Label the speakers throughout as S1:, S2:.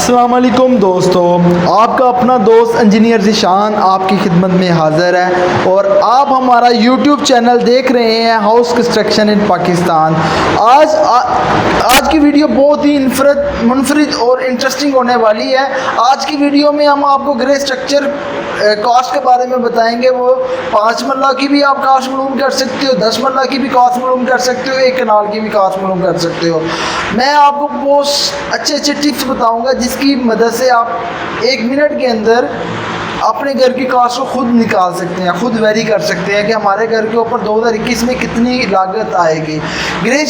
S1: अस्सलाम वालेकुम दोस्तों, आपका अपना दोस्त इंजीनियर ज़ीशान आपकी खिदमत में हाज़िर है और आप हमारा यूट्यूब चैनल देख रहे हैं हाउस कंस्ट्रक्शन इन पाकिस्तान। आज की वीडियो बहुत ही मुनफरिद और इंटरेस्टिंग होने वाली है। आज की वीडियो में हम आपको ग्रे स्ट्रक्चर कास्ट के बारे में बताएंगे। वो 5 मरला की भी आप कास्ट मालूम कर सकते हो, 10 मरला की भी कास्ट मालूम कर सकते हो, 1 कनाल की भी कास्ट मालूम कर सकते हो। मैं आपको बहुत अच्छे टिप्स बताऊंगा जिसकी मदद से आप 1 मिनट के अंदर अपने घर की कास्ट को खुद निकाल सकते हैं, खुद वेरी कर सकते हैं कि हमारे घर के ऊपर 2021 में कितनी लागत आएगी। ग्रे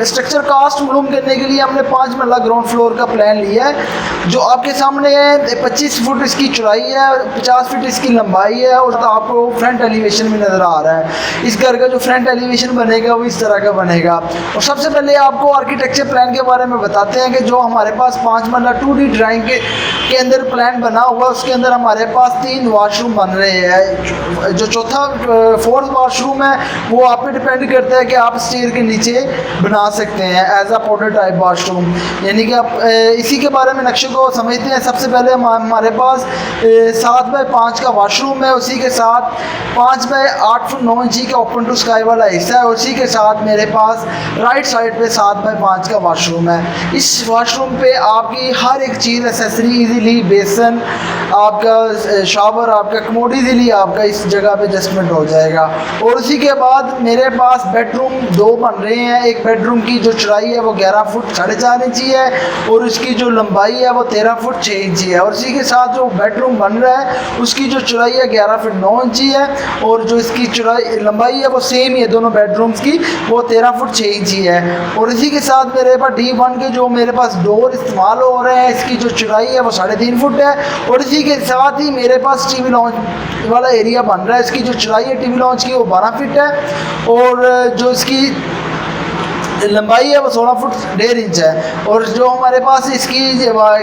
S1: स्ट्रक्चर कास्ट मालूम करने के लिए हमने 5 मरला ग्राउंड फ्लोर का प्लान लिया है जो आपके सामने है। 25 फुट इसकी चौड़ाई है, 50 फीट इसकी लंबाई है और आपको फ्रंट एलिवेशन में नज़र आ रहा है। इस घर का जो फ्रंट एलिवेशन बनेगा वो इस तरह का बनेगा। और सबसे पहले आपको आर्किटेक्चर प्लान के बारे में बताते हैं कि जो हमारे पास 5 मरला 2D ड्राइंग के अंदर प्लान बना हुआ, उसके अंदर हमारे पास 3 वाशरूम बन रहे हैं। जो चौथा 4th वाशरूम है वो आप पे डिपेंड करता है कि आप स्टेयर के नीचे बना सकते हैं एज अ प्रोटोटाइप वाशरूम, यानी कि आप इसी के बारे में नक्शे को समझते हैं। सबसे पहले हमारे पास 7 बाय 5 का वाशरूम है, उसी के साथ 5 बाय 8 फुट 9 इंची का ओपन टू स्काई वाला हिस्सा है। उसी के साथ मेरे पास राइट साइड पे 7 बाय 5 का वाशरूम है। इस वाशरूम पे आपकी हर एक चीज़ एसेसरी इजीली, बेसन, आपका शावर, आपका कमोड इजीली आपका इस जगह पे एडजस्टमेंट हो जाएगा। और उसी के बाद मेरे पास बेडरूम 2 बन रहे हैं। एक बेडरूम की जो चौड़ाई है वो 11 फुट 4.5 इंची है और उसकी जो लंबाई है वो 13 फुट 6 इंची है। और उसी के साथ जो बेडरूम बन रहा है उसकी जो चौड़ाई है 11 फुट 9 इंची है और जो इसकी चौड़ाई लंबाई है वो सेम ही है दोनों बेडरूम्स की, वो 13 फुट 6 इंची है। और इसी के साथ मेरे पास D1 के जो मेरे पास डोर इस्तेमाल हो रहे हैं, इसकी जो चौड़ाई है वो 3.5 फुट है। और इसी के साथ ही मेरे पास टीवी लॉन्च वाला एरिया बन रहा है। इसकी जो चौड़ाई है टीवी लॉन्च की वो 12 फीट है और जो इसकी लंबाई है वो 16 फुट 1.5 इंच है। और जो हमारे पास इसकी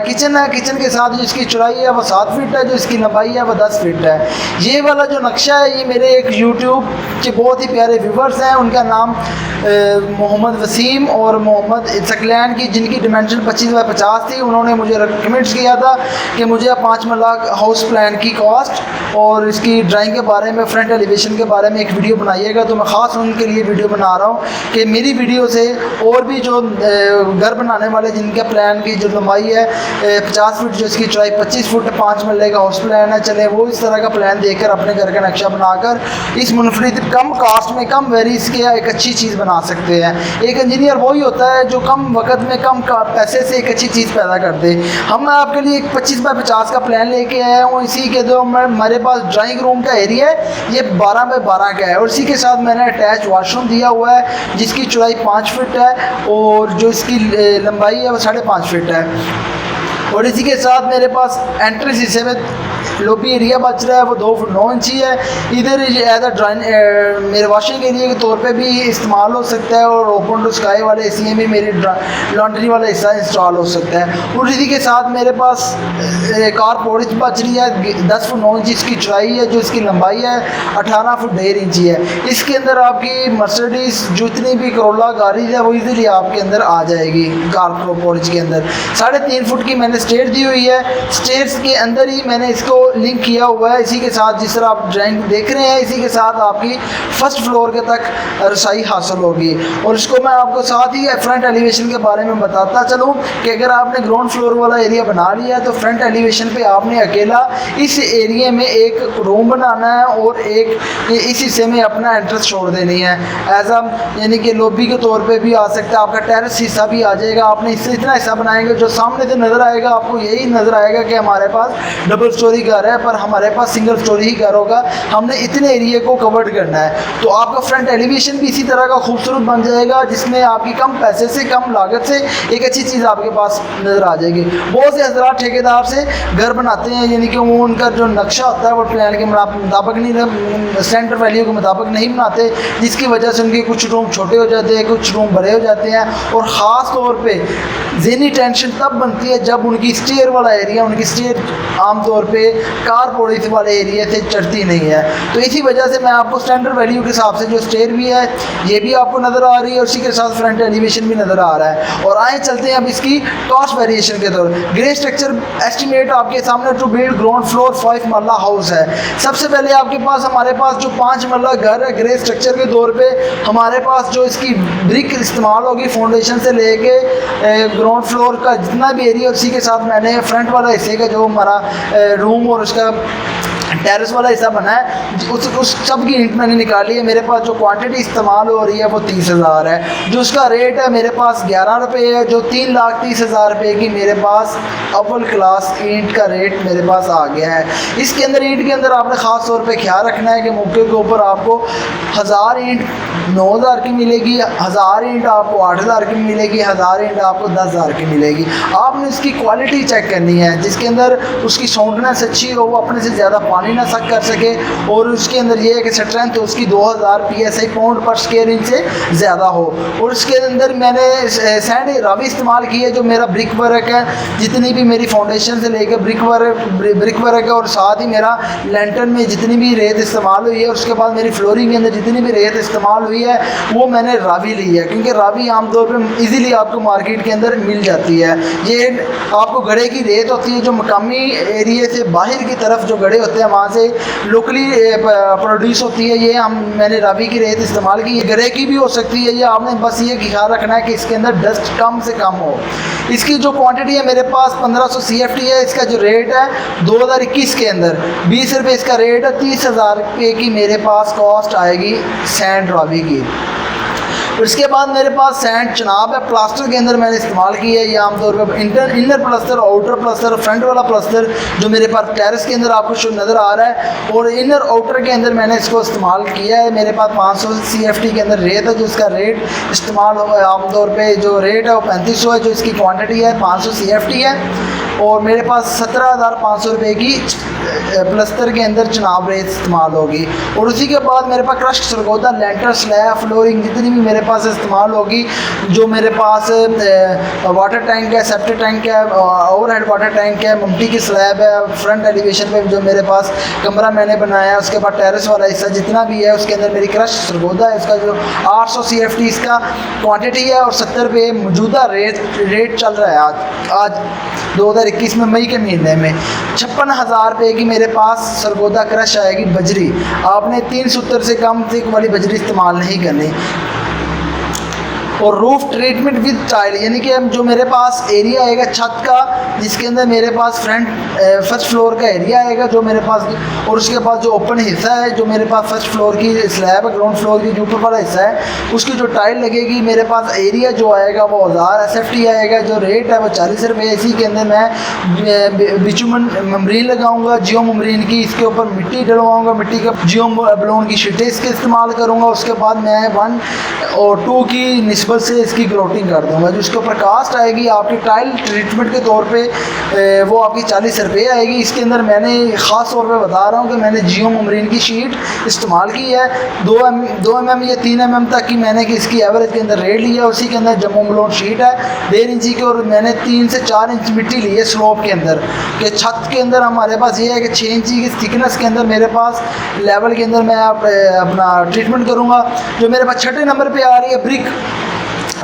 S1: किचन है, किचन के साथ जो इसकी चौड़ाई है वो 7 फीट है, जो इसकी लंबाई है वो 10 फीट है। ये वाला जो नक्शा है ये मेरे एक यूट्यूब के बहुत ही प्यारे व्यूवर्स हैं, उनका नाम मोहम्मद वसीम और मोहम्मद सकलैन की, जिनकी डिमेंशन 25 बाय 50 थी। उन्होंने मुझे रिकमेंड किया था कि मुझे 5 मरला हाउस प्लान की कॉस्ट और इसकी ड्राइंग के बारे में, फ्रंट एलिवेशन के बारे में एक वीडियो बनाइएगा। तो मैं ख़ास उनके लिए वीडियो बना रहा हूँ कि मेरी वीडियो से और भी जो घर बनाने वाले जिनके प्लान की जो लंबाई है 50 फीट, जो इसकी चौड़ाई 25 फुट 5 मरले का हाउस प्लान है, चले वो इस तरह का प्लान देकर अपने घर का नक्शा बनाकर इस मुनफरिद कम कास्ट में, कम वेरीज के एक अच्छी चीज़ बना सकते हैं। एक इंजीनियर वही होता है जो कम वक्त में कम पैसे से एक अच्छी चीज़ पैदा कर दे। हम आपके लिए एक 25 बाय 50 का प्लान लेके आया हूँ। इसी के जो हमारे पास ड्राइंग रूम का एरिया है ये 12 बाय 12 का है और इसी के साथ मैंने अटैच वॉशरूम दिया हुआ है जिसकी चौड़ाई 5 फीट है और जो इसकी लंबाई है वो 5.5 फीट है। और इसी के साथ मेरे पास एंट्रेंस हिस्से में लॉबी एरिया बच रहा है वो 2 फुट 9 इंची है। इधर एज अ ड्राइंग मेरे वॉशिंग एरिया के तौर पे भी इस्तेमाल हो सकता है और ओपन टू स्काई वाले एसी में मेरी लॉन्ड्री वाला हिस्सा इंस्टॉल हो सकता है। और इसी के साथ मेरे पास कार पोर्च बच रही है 10 फुट 9 इंची इसकी चौड़ाई है, जो इसकी लंबाई है 18 फुट 1.5 इंची है। इसके अंदर आपकी मर्सिडीज जितनी भी करोला गाड़ी है वो इजीली आपके अंदर आ जाएगी। कार पोर्च के अंदर 3.5 फुट की मैंने स्टेयर दी हुई है। स्टेयर्स के अंदर ही मैंने इसको लिंक किया हुआ है। इसी के साथ जिस तरह आप ड्राइंग देख रहे हैं इसी के साथ आपकी फर्स्ट फ्लोर के तक रसाई हासिल होगी। और इसको मैं आपको साथ ही फ्रंट एलिवेशन के बारे में बताता चलूँ कि अगर आपने ग्राउंड फ्लोर वाला एरिया बना लिया है तो फ्रंट एलिवेशन पे आपने अकेला इस एरिया में एक रूम बनाना है और एक इस हिस्से में अपना एंट्रेंस छोड़ देनी है एज अ, यानी कि लॉबी के तौर पे भी आ सकता है। आपका टेरेस हिस्सा भी आ जाएगा। आपने इससे इतना हिस्सा बनाएंगे जो सामने से नज़र आएगा आपको यही नज़र आएगा कि हमारे पास डबल स्टोरी घर है, पर हमारे पास सिंगल स्टोरी ही घर होगा। हमने इतने एरिया को कवर्ड करना है तो आपका फ्रंट एलिवेशन भी इसी तरह का खूबसूरत बन जाएगा जिसमें आपकी कम पैसे से, कम लागत से एक अच्छी चीज़ आपके पास नज़र आ जाएगी। बहुत से हज़रात ठेकेदार से घर बनाते हैं, यानी कि वो उनका जो नक्शा होता है वो प्लान के मुताबिक नहीं, सेंटर वैल्यू के मुताबिक नहीं बनाते, जिसकी वजह से उनके कुछ रूम छोटे हो जाते हैं, कुछ रूम बड़े हो जाते हैं। और ख़ास तौर पर ज़हनी टेंशन तब बनती है जब उनकी स्टेयर वाला एरिया, उनकी स्टेयर आमतौर पे कार पॉलिश वाले एरिया से चढ़ती नहीं है। तो इसी वजह से मैं आपको स्टैंडर्ड वैल्यू के हिसाब से जो स्टेयर भी है ये भी आपको नज़र आ रही है, उसी के साथ फ्रंट एलिवेशन भी नज़र आ रहा है। और आए चलते हैं अब इसकी कॉस्ट वेरिएशन के तौर। ग्रे स्ट्रक्चर एस्टिमेट आपके सामने टू बिल्ड ग्राउंड फ्लोर 5 मरला हाउस है। सबसे पहले आपके पास हमारे पास जो 5 मरला घर है ग्रे स्ट्रक्चर के तौर पे हमारे पास जो इसकी ब्रिक इस्तेमाल होगी फाउंडेशन से लेके ग्राउंड फ्लोर का जितना भी एरिया, उसी के साथ मैंने फ्रंट वाला हिस्से का जो हमारा रूम और उसका टेरेस वाला हिस्सा बना है उस सब की ईंट मैंने निकाली है। मेरे पास जो क्वांटिटी इस्तेमाल हो रही है वो 30,000 है। जो उसका रेट है मेरे पास 11 रुपये है। जो 3,30,000 रुपये की मेरे पास अव्वल क्लास ईंट का रेट मेरे पास आ गया है। इसके अंदर ईंट के अंदर आपने ख़ास तौर पे ख्याल रखना है कि मौके के ऊपर आपको 1000 ईंट 9,000 की मिलेगी, 1000 ईंट आपको 8,000 की मिलेगी, 1000 ईंट आपको 10,000 की मिलेगी। आपने इसकी क्वालिटी चेक करनी है, जिसके अंदर उसकी साउंडनेस अच्छी हो, वो अपने से ज़्यादा पानी ना सक कर सके, और उसके अंदर ये है कि स्ट्रेंथ उसकी 2000 PSI पाउंड पर स्क्वायर इंच से ज़्यादा हो। और उसके अंदर मैंने सैंड रावी इस्तेमाल की है। जो मेरा ब्रिक वर्क है, जितनी भी मेरी फाउंडेशन से लेकर ब्रिक वर्क है, और साथ ही मेरा लैंटर्न में जितनी भी रेत इस्तेमाल हुई है, उसके बाद मेरी फ्लोरिंग के अंदर जितनी भी रेत इस्तेमाल हुई है वो मैंने रावी ली है, क्योंकि रावी आमतौर पर इजीली आपको मार्केट के अंदर मिल जाती है। ये आपको गड़े की रेत होती है जो मकामी एरिए से बाहर की तरफ जो गड़े होते हैं वहाँ से लोकली प्रोड्यूस होती है। ये मैंने रावी की रेत इस्तेमाल की, ये गरे की भी हो सकती है। ये आपने बस ये ख्याल रखना है कि इसके अंदर डस्ट कम से कम हो। इसकी जो क्वांटिटी है मेरे पास 1500 CFT है। इसका जो रेट है 2021 के अंदर 20 रुपये इसका रेट है। 30,000 रुपये की मेरे पास कॉस्ट आएगी सैंड रावी की। उसके बाद मेरे पास सैंड चनाब है, प्लास्टर के अंदर मैंने इस्तेमाल की है। ये आमतौर पर inner plaster, outer plaster, front वाला प्लास्टर जो मेरे पास टेरेस के अंदर आपको शो नज़र आ रहा है, और इनर आउटर के अंदर मैंने इसको इस्तेमाल किया है। मेरे पास 500 CFT के अंदर रेत है, जो इसका रेट इस्तेमाल आमतौर पर जो रेट है वो 3500 है। जो इसकी क्वान्टिटी है 500 CFT है। और मेरे पास 17,500 रुपये की प्लस्तर के अंदर चनाब रेत इस्तेमाल होगी। और उसी के बाद मेरे पास क्रस्ट सरगोदा, लेंटर, स्लैब, फ्लोरिंग जितनी भी मेरे पास इस्तेमाल होगी। जो मेरे पास वाटर टैंक है, सेप्टिक टैंक है, ओवरहेड वाटर टैंक है, मम्टी की स्लैब है, फ्रंट एलिवेशन पे जो मेरे पास कमरा मैंने बनाया है, उसके बाद टेरेस वाला हिस्सा जितना भी है उसके अंदर मेरी क्रस्ट सरगोदा है। इसका जो 800 CFT इसका क्वांटिटी है, और 70 रुपये मौजूदा रेट चल रहा है आज 2021 में मई के महीने में। 56,000 रुपये की मेरे पास सरगोदा क्रश आएगी बजरी। आपने 3 सूत्र से कम थिक वाली बजरी इस्तेमाल नहीं करनी। और रूफ ट्रीटमेंट विद टाइल, यानी कि जो मेरे पास एरिया आएगा छत का, जिसके अंदर मेरे पास फर्स्ट फ्लोर का एरिया आएगा जो मेरे पास, और उसके बाद जो ओपन हिस्सा है जो मेरे पास फर्स्ट फ्लोर की स्लैब है, ग्राउंड फ्लोर की जो ऊपर वाला हिस्सा है उसकी जो टाइल लगेगी, मेरे पास एरिया जो आएगा वो 1000 SFT आएगा। जो रेट है वो 40 रुपये। इसी के अंदर मैं बिचुमन ममरीन लगाऊंगा, जियो ममरीन की, इसके ऊपर मिट्टी डलवाऊंगा, मिट्टी का जियो ब्लोन की शीटें इसके इस्तेमाल करूँगा। उसके बाद मैं 1 और 2 की निस्बत से इसकी ग्रोटिंग कर दूंगा। जो इसके ऊपर कास्ट आएगी आपकी टाइल ट्रीटमेंट के तौर पे वो आपकी 40 रुपये आएगी। इसके अंदर मैंने ख़ास तौर पे बता रहा हूँ कि मैंने जियो ममरीन की शीट इस्तेमाल की है। 2 mm या 3 mm तक की मैंने इसकी एवरेज के अंदर रेट लिया। उसी के अंदर जम्मू ब्लोन शीट है 1.5 इंची की, और मैंने 3 से 4 इंच मिट्टी ली है स्लोप के अंदर। कि छत के अंदर हमारे पास ये है कि 6 इंची की थिकनेस के अंदर मेरे पास लेवल के अंदर मैं अपना ट्रीटमेंट करूँगा। जो मेरे पास 6ठे नंबर पर आ रही है ब्रिक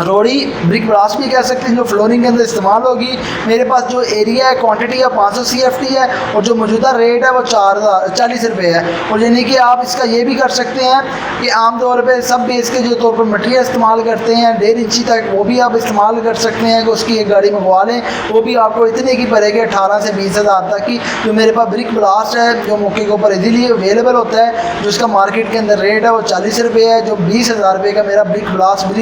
S1: रोड़ी, ब्रिक ब्रास भी कह सकते हैं, जो फ्लोरिंग के अंदर इस्तेमाल होगी। मेरे पास जो एरिया है क्वांटिटी है 500 CFT है, और जो मौजूदा रेट है वो 40 रुपये है। और यानी कि आप इसका ये भी कर सकते हैं कि आमतौर पे सब बेस के जो तौर पर मटेरियल इस्तेमाल करते हैं 1.5 इंची तक, वो भी आप इस्तेमाल कर सकते हैं कि उसकी एक गाड़ी मंगवा लें, वो भी आपको इतने की पड़ेगी 18 से 20,000 तक की। जो मेरे पास ब्रिक ब्लास्ट है जो मौके के ऊपर इजीली अवेलेबल होता है, जो उसका मार्केट के अंदर रेट है वो 40 रुपये है। जो 20,000 रुपये का मेरा ब्रिक ब्लास्ट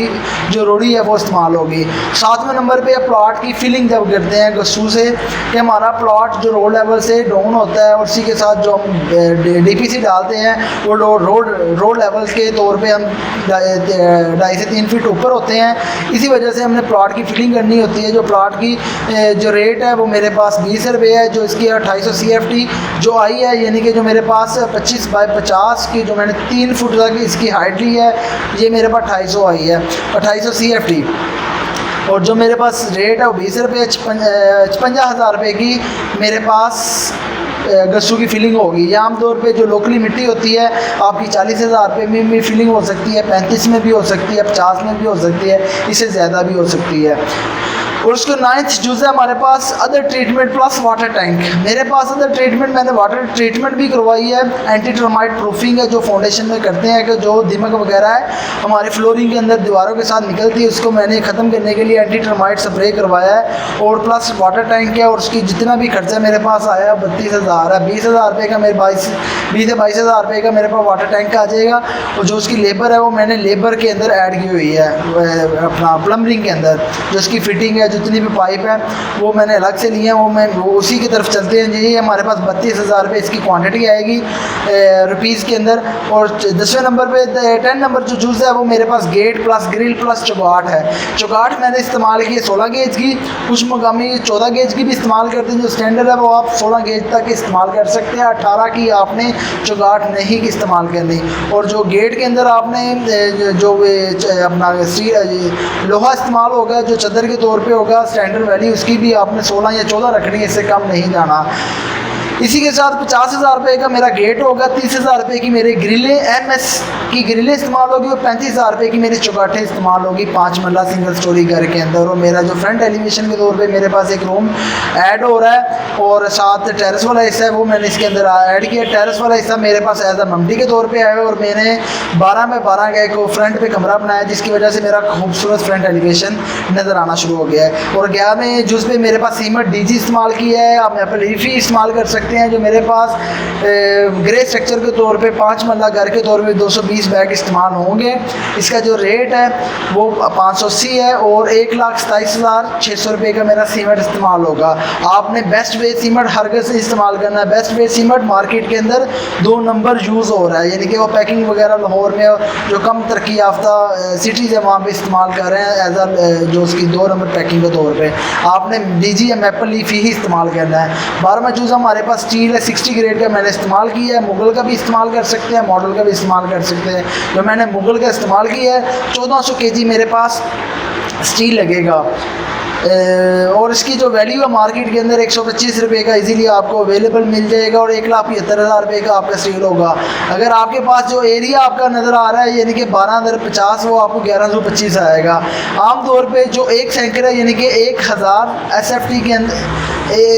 S1: जो रोड़ी है वो इस्तेमाल होगी। 7वें नंबर पे प्लॉट की फिलिंग जब करते हैं गस्सू से, कि हमारा प्लॉट जो रोड लेवल से डाउन होता है, और उसी के साथ जो हम DPC डालते हैं वो रोड लेवल के तौर पे हम 2.5 से 3 फीट ऊपर होते हैं। इसी वजह से हमने प्लॉट की फिलिंग करनी होती है। जो प्लॉट की जो रेट है वो मेरे पास 20 रुपये है। जो इसकी 2800 CFT जो आई है, यानी कि जो मेरे पास 25 बाय 50 की जो मैंने 3 फुट तक इसकी हाइट ली है, ये मेरे पास 250 आई है, 2800 CFT। और जो मेरे पास रेट है वो 20 रुपये, 56,000 रुपये की मेरे पास गस्सू की फिलिंग होगी। या आमतौर पे जो लोकली मिट्टी होती है आपकी 40,000 रुपये में भी फिलिंग हो सकती है, 35 में भी हो सकती है, 50 में भी हो सकती है, इससे ज़्यादा भी हो सकती है। और उसका 9th जुज़ है हमारे पास other treatment plus water tank. मेरे पास अदर ट्रीटमेंट, मैंने वाटर ट्रीटमेंट भी करवाई है, एंटी टर्माइट प्रूफिंग है जो फाउंडेशन में करते हैं कि जो दीमक वगैरह है हमारे फ्लोरिंग के अंदर दीवारों के साथ निकलती है, उसको मैंने ख़त्म करने के लिए एंटी टर्माइट स्प्रे करवाया है। और प्लस वाटर टैंक है, और उसकी जितना भी खर्चा मेरे पास आया 32,000 है। 20,000 रुपये का मेरे 20 से 22,000 रुपये का मेरे पास वाटर टैंक आ जाएगा। और जो उसकी लेबर है वो मैंने लेबर के अंदर ऐड की हुई है अपना प्लम्बरिंग के अंदर, जो उसकी फिटिंग है, जितनी भी पाइप है वो मैंने अलग से लिए हैं, वो उसी की तरफ चलते हैं। यही हमारे पास 32,000 रुपये इसकी क्वांटिटी आएगी रुपीज़ के अंदर। और 10वें नंबर पे 10 नंबर जो जूस है वो मेरे पास गेट प्लस ग्रिल प्लस चौगाट है। चौगाट मैंने इस्तेमाल की 16 गेज की, कुछ मकामी 14 गेज की भी इस्तेमाल करते हैं। जो स्टैंडर्ड है वो आप 16 गेज तक इस्तेमाल कर सकते हैं, 18 की आपने चौगाट नहीं इस्तेमाल करनी। और जो गेट के अंदर आपने जो अपना लोहा इस्तेमाल होगा जो चद्दर के तौर पे होगा स्टैंडर्ड वैल्यू, उसकी भी आपने 16 या 14 रखनी है, इससे कम नहीं जाना। इसी के साथ 50,000 रुपये का मेरा गेट होगा, 30,000 रुपये की मेरी ग्रिलें MS की ग्रिलें इस्तेमाल होगी, और 35,000 रुपये की मेरी चौगाटें इस्तेमाल होगी 5 मरला सिंगल स्टोरी घर के अंदर। और मेरा जो फ्रंट एलिवेशन के तौर पे मेरे पास एक रूम ऐड हो रहा है, और साथ टेरेस वाला हिस्सा है वो मैंने इसके अंदर ऐड किया। टेरेस वाला हिस्सा मेरे पास एज अ ममटी के तौर पर है, और मैंने 12 में 12 का एक फ्रंट पे कमरा बनाया, जिसकी वजह से मेरा खूबसूरत फ्रंट एलिवेशन नज़र आना शुरू हो गया है। और 11वें जुज़ पे मेरे पास सीमेंट DG इस्तेमाल किया है, आप यहाँ पर लीफी इस्तेमाल कर सकते हैं। जो मेरे पास ग्रे स्ट्रक्चर के तौर पे 5 मरला घर के तौर पे 220 बैग इस्तेमाल होंगे। इसका जो रेट है वो 580 है, और 1,27,600 रुपये का मेरा सीमेंट इस्तेमाल होगा। आपने बेस्ट वे सीमेंट हरगज़ से इस्तेमाल करना है। बेस्ट वे सीमेंट मार्केट के अंदर 2 नंबर यूज़ हो रहा है, यानी कि वो पैकिंग वगैरह लाहौर में जो कम तरक्की याफ्ता सिटीज़ है वहाँ पर इस्तेमाल कर रहे हैं एज अ जो उसकी 2 नंबर पैकिंग के तौर पर। आपने DG या मैपल लीफी ही इस्तेमाल करना है। 12वां जूज़ हमारे पास स्टील है, 60 ग्रेड का मैंने इस्तेमाल किया है। मुगल का भी इस्तेमाल कर सकते हैं, मॉडल का भी इस्तेमाल कर सकते हैं। जो मैंने मुगल का इस्तेमाल किया है 1400 kg मेरे पास स्टील लगेगा। और इसकी जो वैल्यू है मार्केट के अंदर 125 रुपये का इजीली आपको अवेलेबल मिल जाएगा, और 1,75,000 रुपये का आपका स्टील होगा। अगर आपके पास जो एरिया आपका नज़र आ रहा है यानी कि 12,50 वो आपको 1,125 आएगा। आमतौर पे जो एक सैंकर है यानी कि 1000 SFT के अंदर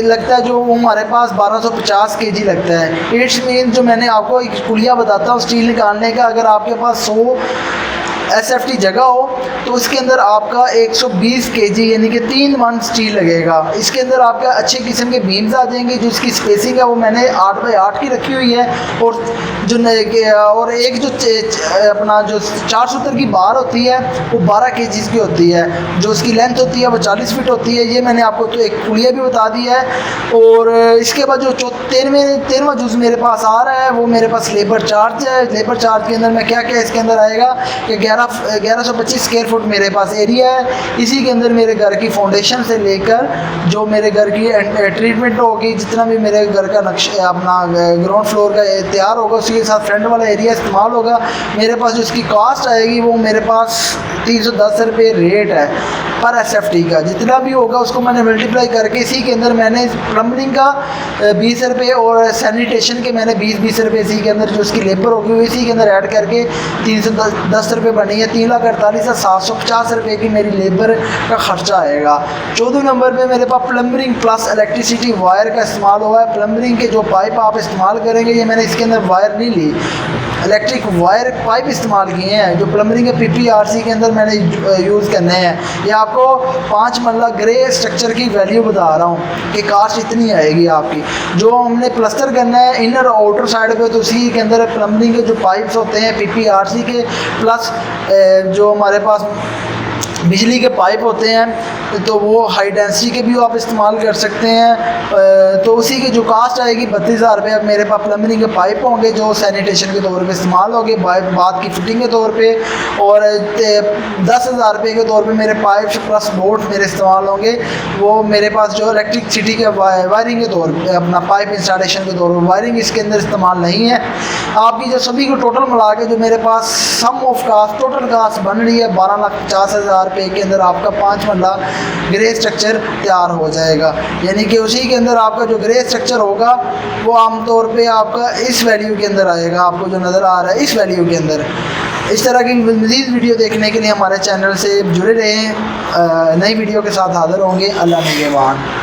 S1: लगता है, जो हमारे पास 1250 kg लगता है। इट्स मीन जो मैंने आपको एक पुलिया बताता हूँ स्टील निकालने का, अगर आपके पास 100 SFT जगह हो तो इसके अंदर आपका 120 kg यानी कि 3 मन स्टील लगेगा। इसके अंदर आपका अच्छे किस्म के बीम्स आ जाएंगे। जो इसकी स्पेसिंग है वो मैंने 8 बाई 8 की रखी हुई है, और और एक जो अपना जो 470 की बार होती है वो 12 kg की होती है। जो उसकी लेंथ होती है वो 40 फीट होती है। ये मैंने आपको तो एक पुलिया भी बता दी है। और इसके बाद जो 13वां जूज़ मेरे पास आ रहा है वो मेरे पास लेबर चार्ज है। लेबर चार्ज के अंदर मैं क्या क्या इसके अंदर आएगा कि 1125 स्क्वायर फुट मेरे पास एरिया है। इसी के अंदर मेरे घर की फाउंडेशन से लेकर जो मेरे घर की ट्रीटमेंट होगी, जितना भी मेरे घर का नक्शा अपना ग्राउंड फ्लोर का तैयार होगा, उसी के साथ फ्रंट वाला एरिया इस्तेमाल होगा। मेरे पास जो इसकी कॉस्ट आएगी वो मेरे पास 310 रुपये रेट है पर SFT का। जितना भी होगा उसको मैंने मल्टीप्लाई करके इसी के अंदर मैंने प्लम्बरिंग का 20 रुपये और सैनिटेशन के मैंने 20 रुपये इसी के अंदर जो उसकी लेबर होगी वो इसी के अंदर ऐड करके 310 रुपये बनी है। 3,48,750 रुपये की मेरी लेबर का खर्चा आएगा। 14 नंबर पे मेरे पास प्लम्बरिंग प्लस इलेक्ट्रिसिटी वायर का इस्तेमाल हुआ है। प्लम्बरिंग के जो पाइप आप इस्तेमाल करेंगे, ये मैंने इसके अंदर वायर नहीं ली, इलेक्ट्रिक वायर पाइप इस्तेमाल किए हैं जो प्लम्बरिंग के PPRC के अंदर मैंने यूज़ करने हैं। ये आपको 5 मरला ग्रे स्ट्रक्चर की वैल्यू बता रहा हूँ कि कास्ट इतनी आएगी आपकी। जो हमने प्लस्तर करना है इनर और आउटर साइड पे, तो उसी के अंदर प्लम्बरिंग के जो पाइप्स होते हैं PPRC के प्लस जो हमारे पास बिजली के पाइप होते हैं तो वो हाई डेंसिटी के भी आप इस्तेमाल कर सकते हैं। तो उसी की जो कास्ट आएगी 32,000 रुपये। अब मेरे पास प्लम्बरिंग के पाइप होंगे जो सैनिटेशन के तौर पे इस्तेमाल होंगे, बात की फिटिंग के तौर पे, और 10,000 रुपये के तौर पे मेरे पाइप प्लस बोर्ड मेरे इस्तेमाल होंगे। वो मेरे पास जो इलेक्ट्रिसिटी के वायरिंग के तौर पर अपना पाइप इंस्टॉलेशन के तौर पर वायरिंग इसके अंदर इस्तेमाल नहीं है। आपकी जो सभी को टोटल मिला के जो मेरे पास सम ऑफ कास्ट टोटल कास्ट बन रही है 12,50,000 पे के अंदर आपका 5 मरला ग्रे स्ट्रक्चर तैयार हो जाएगा। यानी कि उसी के अंदर आपका जो ग्रे स्ट्रक्चर होगा वो आमतौर पे आपका इस वैल्यू के अंदर आएगा, आपको जो नज़र आ रहा है इस वैल्यू के अंदर। इस तरह की मज़ीद वीडियो देखने के लिए हमारे चैनल से जुड़े रहें। नई वीडियो के साथ हाज़िर होंगे। अल्लाह निगहबान।